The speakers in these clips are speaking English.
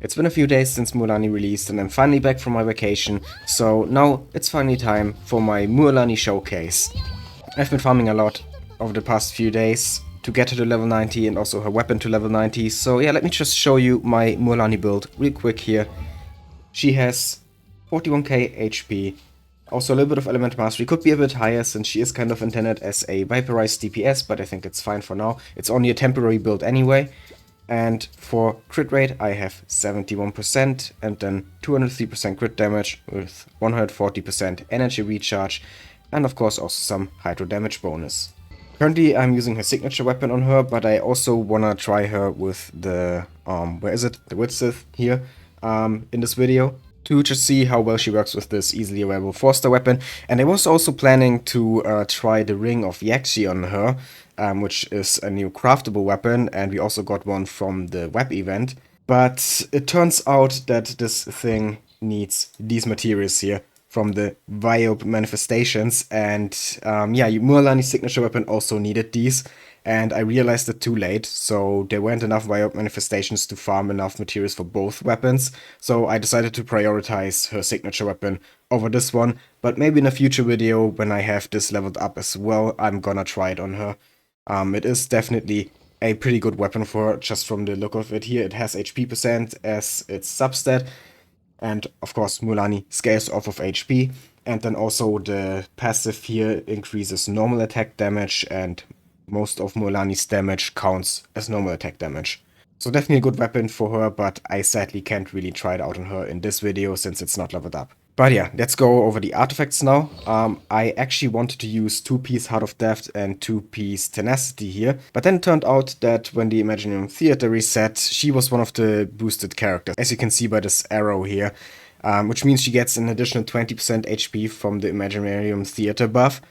It's been a few days since Mualani released and I'm finally back from my vacation, so now it's finally time for my Mualani showcase. I've been farming a lot over the past few days to get her to level 90 and also her weapon to level 90, so yeah, let me just show you my Mualani build real quick here. She has 41k HP, also a little bit of element mastery, could be a bit higher since she is kind of intended as a Vaporize DPS, but I think it's fine for now. It's only a temporary build anyway. And for crit rate I have 71% and then 203% crit damage with 140% energy recharge and of course also some hydro damage bonus. Currently I'm using her signature weapon on her, but I also wanna try her with the, the Widsith here in this video to just see how well she works with this easily available 4-star weapon. And I was also planning to try the Ring of Yakshi on her, which is a new craftable weapon, and we also got one from the web event. But it turns out that this thing needs these materials here from the Viob manifestations, and yeah, Mualani's signature weapon also needed these, and I realized it too late, so there weren't enough Viob manifestations to farm enough materials for both weapons, so I decided to prioritize her signature weapon over this one, but maybe in a future video when I have this leveled up as well, I'm gonna try it on her. It is definitely a pretty good weapon for her, just from the look of it here. It has HP percent as its substat, and of course Mualani scales off of HP, and then also the passive here increases normal attack damage, and most of Mualani's damage counts as normal attack damage. So definitely a good weapon for her, but I sadly can't really try it out on her in this video since it's not leveled up. But yeah, let's go over the artifacts now. I actually wanted to use 2-piece Heart of Death and 2-piece Tenacity here, but then it turned out that when the Imaginarium Theater reset, she was one of the boosted characters, as you can see by this arrow here, which means she gets an additional 20% HP from the Imaginarium Theater buff.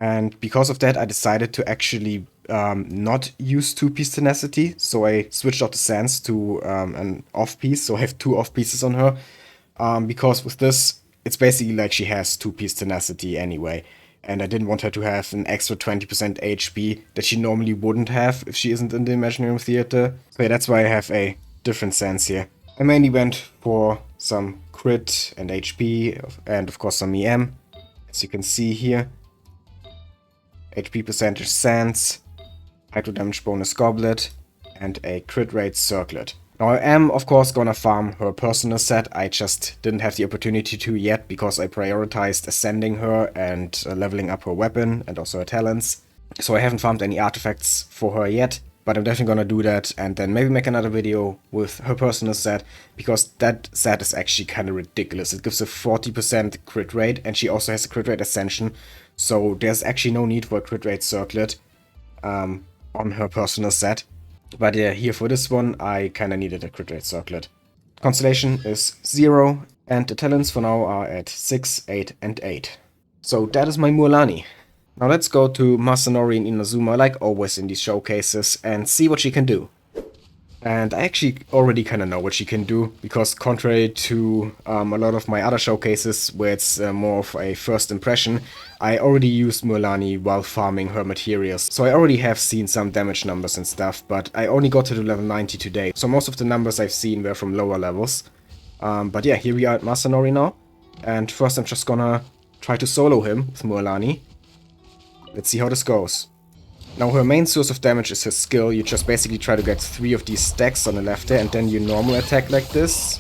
And because of that, I decided to actually not use 2-piece Tenacity, so I switched out the Sands to an off-piece, so I have 2 off-pieces on her. Because with this, it's basically like she has 2-piece Tenacity anyway, and I didn't want her to have an extra 20% HP that she normally wouldn't have if she isn't in the Imaginarium Theater. So yeah, that's why I have a different Sands here. I mainly went for some crit and HP, and of course some EM, as you can see here. HP percentage Sands, hydro damage bonus Goblet, and a crit rate Circlet. Now I am of course gonna farm her personal set, I just didn't have the opportunity to yet because I prioritized ascending her and leveling up her weapon and also her talents. So I haven't farmed any artifacts for her yet, but I'm definitely gonna do that and then maybe make another video with her personal set, because that set is actually kinda ridiculous. It gives a 40% crit rate and she also has a crit rate ascension, so there's actually no need for a crit rate Circlet on her personal set. But yeah, here for this one, I kinda needed a crit rate Circlet. Constellation is 0, and the talents for now are at 6, 8, and 8. So that is my Mualani. Now let's go to Masanori and Inazuma, like always in these showcases, and see what she can do. And I actually already kinda know what she can do, because contrary to a lot of my other showcases where it's more of a first impression, I already used Mualani while farming her materials. So I already have seen some damage numbers and stuff, but I only got her to level 90 today. So most of the numbers I've seen were from lower levels. But yeah, here we are at Masanori now. And first I'm just gonna try to solo him with Mualani. Let's see how this goes. Now her main source of damage is her skill. You just basically try to get 3 of these stacks on the left there, and then you normal attack like this.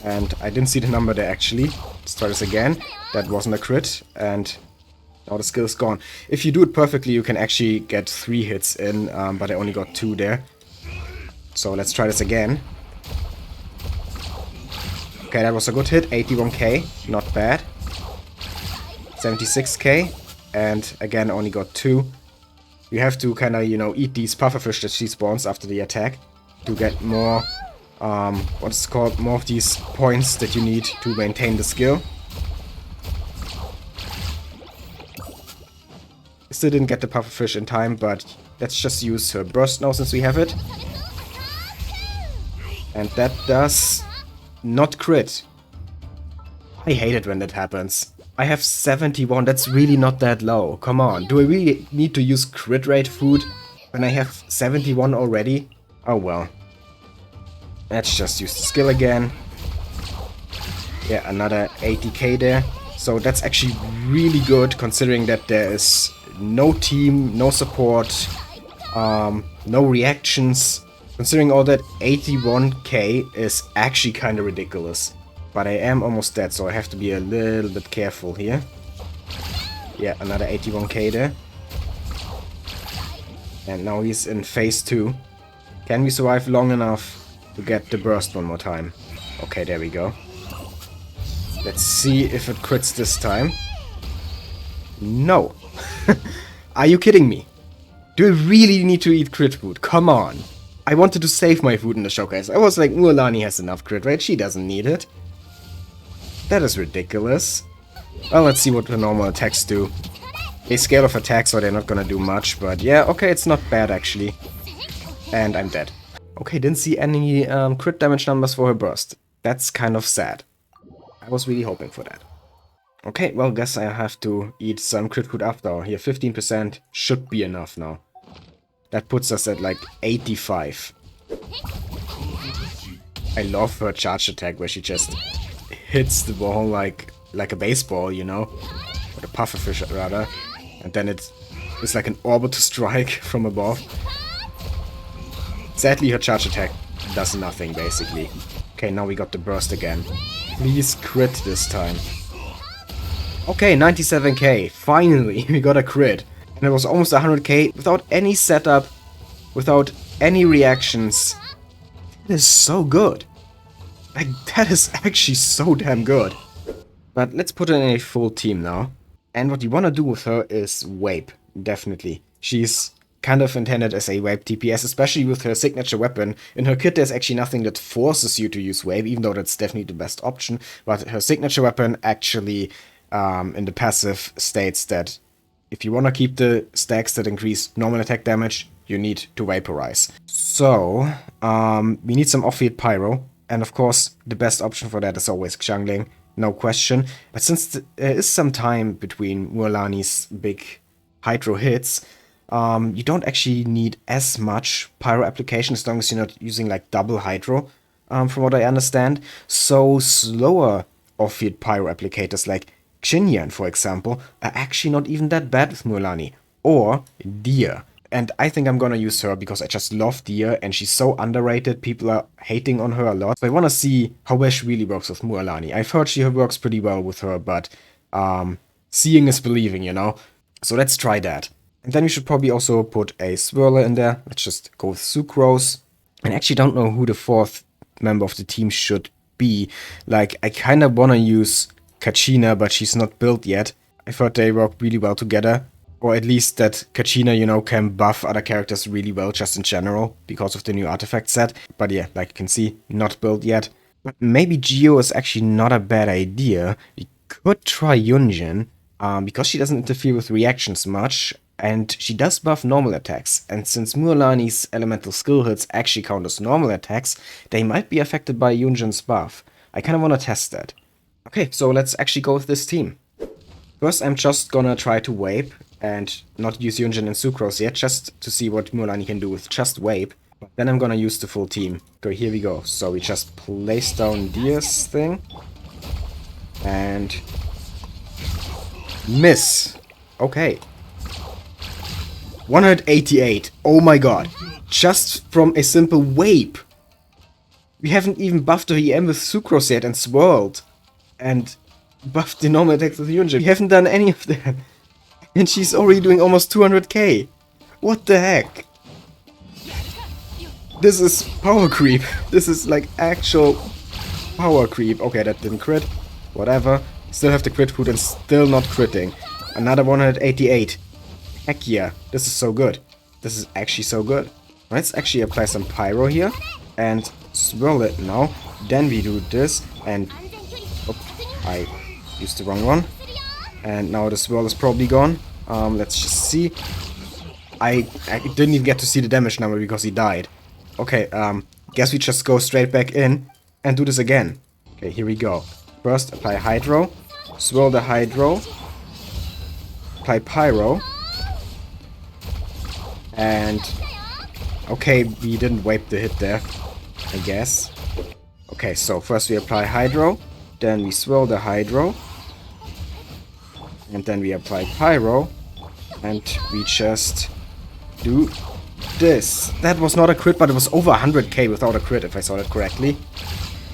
And I didn't see the number there actually. Let's try this again. That wasn't a crit, and now the skill is gone. If you do it perfectly, you can actually get 3 hits in, but I only got 2 there. So let's try this again. Okay, that was a good hit. 81k, not bad. 76k, and again only got 2. You have to kind of, you know, eat these pufferfish that she spawns after the attack to get more, what's it called, more of these points that you need to maintain the skill. Still didn't get the pufferfish in time, but let's just use her burst now since we have it. And that does not crit. I hate it when that happens. I have 71, that's really not that low. Come on, do I really need to use crit rate food when I have 71 already? Oh well. Let's just use the skill again. Yeah, another 80k there. So that's actually really good, considering that there is no team, no support, no reactions. Considering all that, 81k is actually kind of ridiculous. But I am almost dead, so I have to be a little bit careful here. Yeah, another 81k there. And now he's in phase 2. Can we survive long enough to get the burst one more time? Okay, there we go. Let's see if it crits this time. No. Are you kidding me? Do I really need to eat crit food? Come on. I wanted to save my food in the showcase. I was like, Mualani has enough crit rate. She doesn't need it. That is ridiculous. Well, let's see what the normal attacks do. They scale off attacks, so they're not gonna do much. But yeah, okay, it's not bad actually. And I'm dead. Okay, didn't see any crit damage numbers for her burst. That's kind of sad. I was really hoping for that. Okay, well, guess I have to eat some crit food after all. Here, 15% should be enough now. That puts us at like 85. I love her charge attack where she just hits the ball like a baseball, you know? Or a pufferfish rather. And then it's like an orbital strike from above. Sadly, her charge attack does nothing, basically. Okay, now we got the burst again. Please crit this time. Okay, 97k. Finally, we got a crit. And it was almost 100k without any setup, without any reactions. That is so good. Like, that is actually so damn good. But let's put her in a full team now. And what you want to do with her is Vape, definitely. She's kind of intended as a Vape DPS, especially with her signature weapon. In her kit there's actually nothing that forces you to use Vape, even though that's definitely the best option. But her signature weapon actually, in the passive, states that if you want to keep the stacks that increase normal attack damage, you need to Vaporize. So, we need some off-field Pyro. And of course, the best option for that is always jungling, no question. But since there is some time between Mualani's big Hydro hits, you don't actually need as much Pyro application as long as you're not using like double Hydro, from what I understand. So slower off-field Pyro applicators like Xinyan, for example, are actually not even that bad with Mualani. Or Deer. And I think I'm gonna use her because I just love Deer and she's so underrated. People are hating on her a lot. So I wanna see how well she really works with Mualani. I've heard she works pretty well with her, but seeing is believing, you know? So let's try that. And then we should probably also put a Swirler in there. Let's just go with Sucrose. And I actually don't know who the fourth member of the team should be. Like, I kind of want to use Kachina, but she's not built yet. I've heard they work really well together. Or at least that Kachina, you know, can buff other characters really well just in general because of the new artifact set. But yeah, like you can see, not built yet. But maybe Geo is actually not a bad idea. We could try Yunjin, because she doesn't interfere with reactions much. And she does buff normal attacks, and since Mualani's elemental skill hits actually count as normal attacks, they might be affected by Yunjin's buff. I kind of want to test that. Okay, so let's actually go with this team. First, I'm just gonna try to Vape, and not use Yunjin and Sucrose yet, just to see what Mualani can do with just Vape. But then I'm gonna use the full team. Okay, here we go. So we just place down Deer's thing. And... miss! Okay. 188. Oh my god. Just from a simple Vape. We haven't even buffed her EM with Sucrose yet and Swirled. And buffed the normal attacks with Yunjin. We haven't done any of that. And she's already doing almost 200k. What the heck? This is power creep. This is like actual power creep. Okay, that didn't crit. Whatever. Still have the crit food and still not critting. Another 188. Heck yeah, this is so good. This is actually so good. Let's actually apply some Pyro here and swirl it now. Then we do this and... oh, I used the wrong one. And now the swirl is probably gone. Let's just see. I didn't even get to see the damage number because he died. Okay, guess we just go straight back in and do this again. Okay, here we go. First, apply Hydro. Swirl the Hydro. Apply Pyro. And... okay, we didn't wipe the hit there, I guess. Okay, so first we apply Hydro, then we swirl the Hydro, and then we apply Pyro, and we just do this. That was not a crit, but it was over 100k without a crit, if I saw that correctly.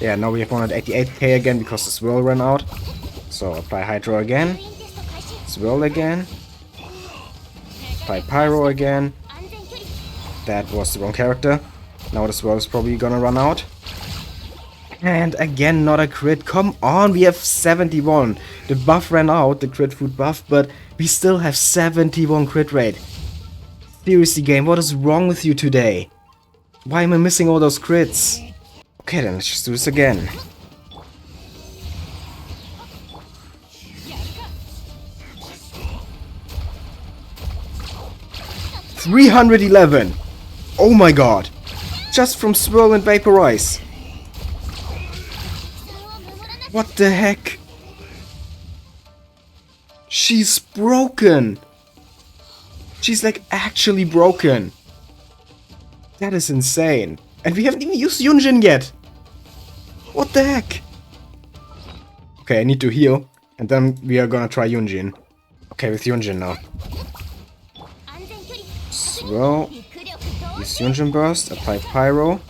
Yeah, now we have 188k again because the swirl ran out. So apply Hydro again, swirl again, apply Pyro again. That was the wrong character. Now the swirl is probably gonna run out. And again, not a crit. Come on, we have 71. The buff ran out, the crit food buff, but we still have 71 crit rate. Seriously, game, what is wrong with you today? Why am I missing all those crits? Okay, then let's just do this again. $311. Oh my god. Just from Swirl and Vaporize. What the heck? She's broken. She's like actually broken. That is insane. And we haven't even used Yunjin yet. What the heck? Okay, I need to heal. And then we are gonna try Yunjin. Okay, with Yunjin now. Swirl. Use Yunjin Burst. Apply Pyro.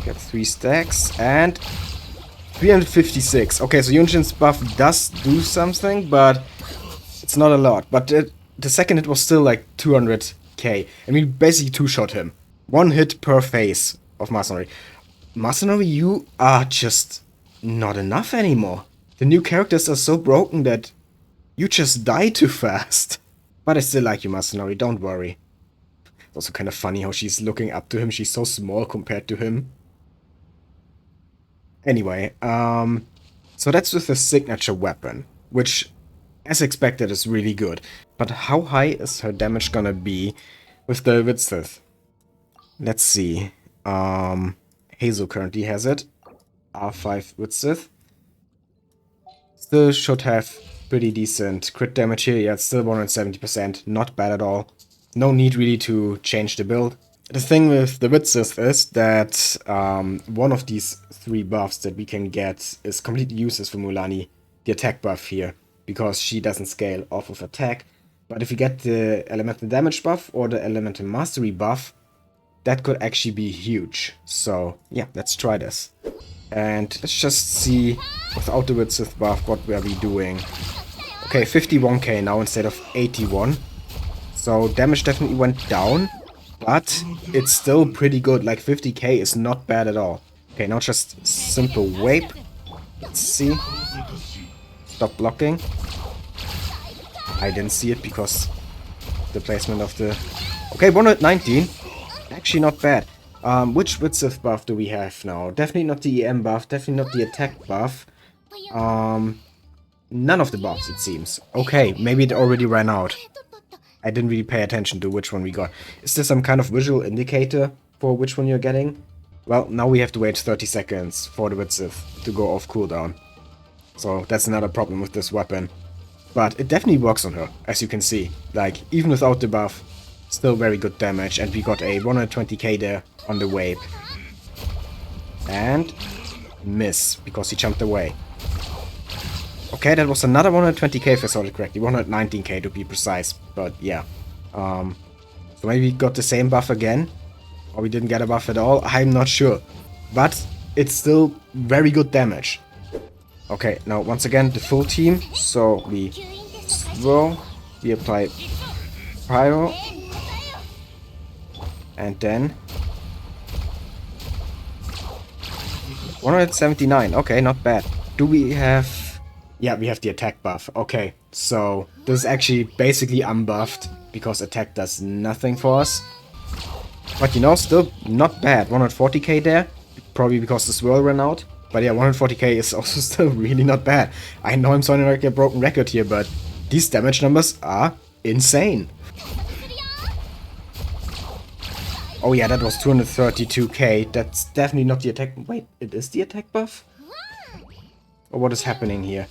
Get 3 stacks. And 356. Okay, so Yunjin's buff does do something, but it's not a lot. But the second hit was still like 200k. And we basically two-shot him. 1 hit per phase of Masanori. Masanori, you are just not enough anymore. The new characters are so broken that you just die too fast. But I still like you, Masanori, don't worry. It's also kind of funny how she's looking up to him. She's so small compared to him. Anyway, so that's with the signature weapon, which, as expected, is really good. But how high is her damage gonna be with the Widsith? Let's see. Hazel currently has it. R5 Widsith. Still should have pretty decent crit damage here. Yeah, it's still 170%. Not bad at all. No need really to change the build. The thing with the Widsith is that one of these 3 buffs that we can get is completely useless for Mualani. The attack buff here. Because she doesn't scale off of attack. But if you get the elemental damage buff or the elemental mastery buff, that could actually be huge. So yeah, let's try this. And let's just see, without the Widsith buff, what were we doing. Okay, 51k now instead of 81. So damage definitely went down. But it's still pretty good, like 50k is not bad at all. Okay, now just simple Vape. Let's see. Stop blocking. I didn't see it because the placement of the... Okay, 119. Actually not bad. Which Widsith buff do we have now? Definitely not the EM buff, definitely not the attack buff. None of the buffs, it seems. Okay, maybe it already ran out. I didn't really pay attention to which one we got. Is there some kind of visual indicator for which one you're getting? Well, now we have to wait 30 seconds for the Widsith to go off cooldown. So that's another problem with this weapon. But it definitely works on her, as you can see. Like, even without the buff, still very good damage. And we got a 120k there on the Vape. And miss, because he jumped away. Okay, that was another 120k if I saw it correctly. 119k to be precise, but yeah. So maybe we got the same buff again. Or we didn't get a buff at all. I'm not sure. But it's still very good damage. Okay, now once again the full team. So we swirl, we apply Pyro. And then 179. Okay, not bad. Do we have... Yeah, we have the attack buff. Okay, so this is actually basically unbuffed because attack does nothing for us. But you know, still not bad. 140k there, probably because the swirl ran out. But yeah, 140k is also still really not bad. I know I'm sounding like a broken record here, but these damage numbers are insane. Oh yeah, that was 232k. That's definitely not the attack... Wait, it is the attack buff? Or what is happening here?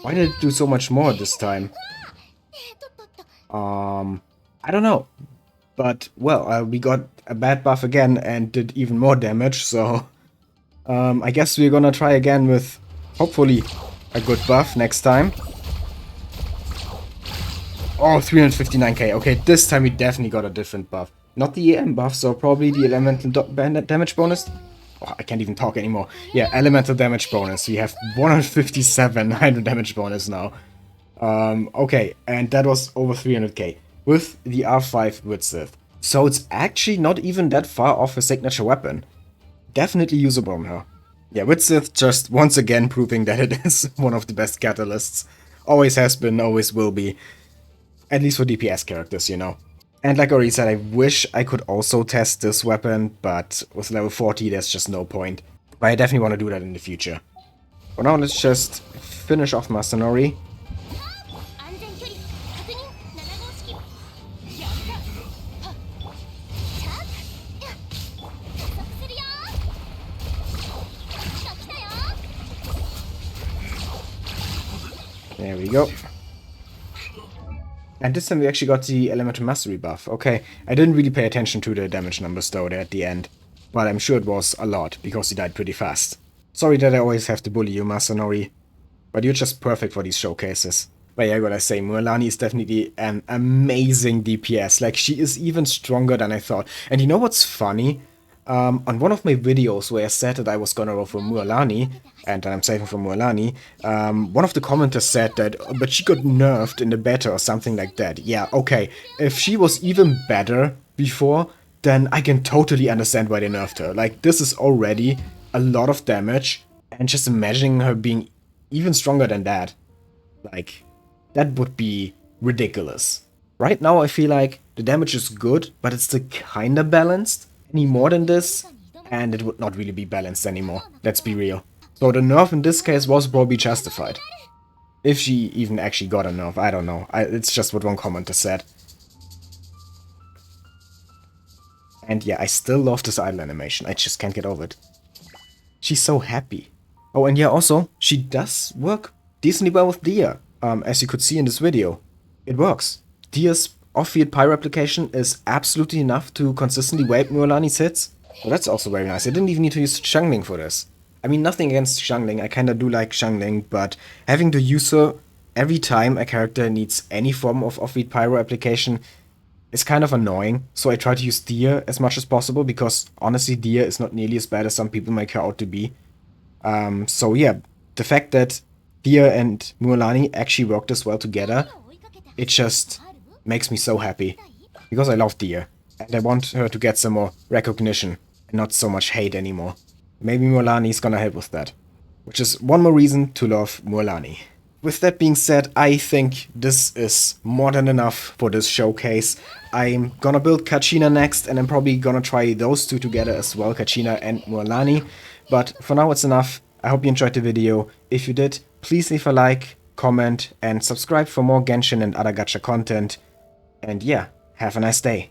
Why did it do so much more this time? I don't know. But, well, we got a bad buff again and did even more damage, so... I guess we're gonna try again with, hopefully, a good buff next time. Oh, 359k. Okay, this time we definitely got a different buff. Not the EM buff, so probably the elemental damage bonus. Oh, I can't even talk anymore. Yeah, elemental damage bonus. We have 157 hydro damage bonus now. Okay, and that was over 300k with the R5 Widsith. So it's actually not even that far off a signature weapon. Definitely usable on her. Yeah, Widsith just once again proving that it is one of the best catalysts. Always has been, always will be. At least for DPS characters, you know. And like I already said, I wish I could also test this weapon, but with level 40 there's just no point. But I definitely want to do that in the future. For now, let's just finish off Masanori. There we go. And this time we actually got the Elemental Mastery buff. Okay, I didn't really pay attention to the damage numbers though there at the end. But I'm sure it was a lot, because he died pretty fast. Sorry that I always have to bully you, Masanori. But you're just perfect for these showcases. But yeah, I gotta say, Mualani is definitely an amazing DPS. Like, she is even stronger than I thought. And you know what's funny? On one of my videos where I said that I was gonna go for Mualani, and I'm saving for Mualani, one of the commenters said that, but she got nerfed in the beta or something like that. Yeah, okay, if she was even better before, then I can totally understand why they nerfed her. Like, this is already a lot of damage, and just imagining her being even stronger than that, like, that would be ridiculous. Right now I feel like the damage is good, but it's still kinda balanced. Any more than this, and it would not really be balanced anymore. Let's be real. So the nerf in this case was probably justified. If she even actually got a nerf, I don't know. It's just what one commenter said. And yeah, I still love this idle animation. I just can't get over it. She's so happy. Oh, and yeah, also, she does work decently well with Dia. As you could see in this video. It works. Dia's off-field pyro application is absolutely enough to consistently wipe Mualani's hits. Well, that's also very nice. I didn't even need to use Xiangling for this. I mean, nothing against Xiangling. I kinda do like Xiangling, but having to use her every time a character needs any form of off-field pyro application is kind of annoying. So I try to use Dia as much as possible, because honestly, Dia is not nearly as bad as some people make her out to be. So yeah, the fact that Dia and Mualani actually worked as well together, it just makes me so happy, because I love Dia, and I want her to get some more recognition, and not so much hate anymore. Maybe Mualani is gonna help with that, which is one more reason to love Mualani. With that being said, I think this is more than enough for this showcase. I'm gonna build Kachina next, and I'm probably gonna try those two together as well, Kachina and Mualani. But for now it's enough. I hope you enjoyed the video. If you did, please leave a like, comment, and subscribe for more Genshin and other gacha content. And yeah, have a nice day.